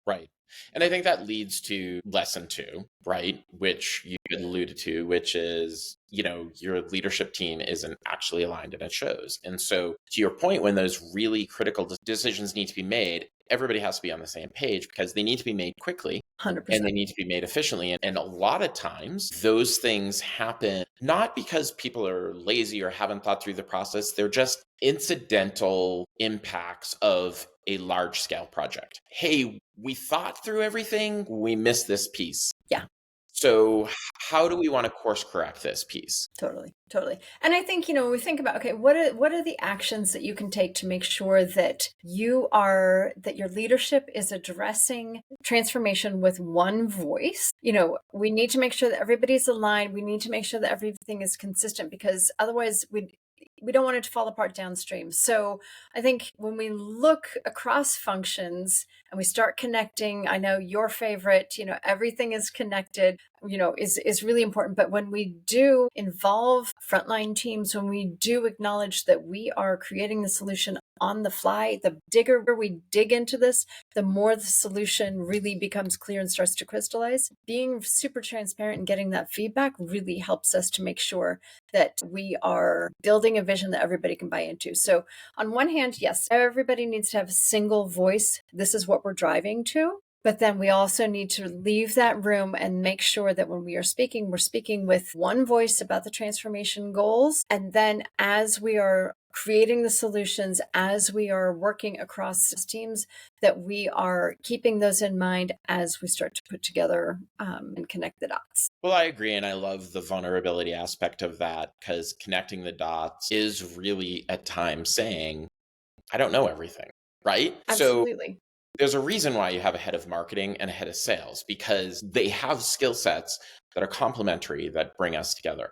Right. And I think that leads to lesson two, right? Which you had alluded to, which is, your leadership team isn't actually aligned and it shows. And so, to your point, when those really critical decisions need to be made, everybody has to be on the same page because they need to be made quickly and 100%. they need to be made efficiently. And a lot of times, those things happen not because people are lazy or haven't thought through the process, they're just incidental impacts of a large scale project. Hey, we thought through everything, we missed this piece. Yeah. So, how do we want to course correct this piece? Totally, totally. And I think, when we think about, okay, what are the actions that you can take to make sure that that your leadership is addressing transformation with one voice? We need to make sure that everybody's aligned. We need to make sure that everything is consistent, because otherwise we don't want it to fall apart downstream. So I think when we look across functions and we start connecting, I know your favorite, everything is connected, is really important. But when we do involve frontline teams, when we do acknowledge that we are creating the solution on the fly, the digger we dig into this, the more the solution really becomes clear and starts to crystallize. Being super transparent and getting that feedback really helps us to make sure that we are building a vision that everybody can buy into. So on one hand, yes, everybody needs to have a single voice. This is what we're driving to. But then we also need to leave that room and make sure that when we are speaking, we're speaking with one voice about the transformation goals. And then as we are creating the solutions, as we are working across teams, that we are keeping those in mind as we start to put together and connect the dots. Well, I agree. And I love the vulnerability aspect of that because connecting the dots is really at times saying, I don't know everything, right? So, Absolutely. there's a reason why you have a head of marketing and a head of sales because they have skill sets that are complementary that bring us together.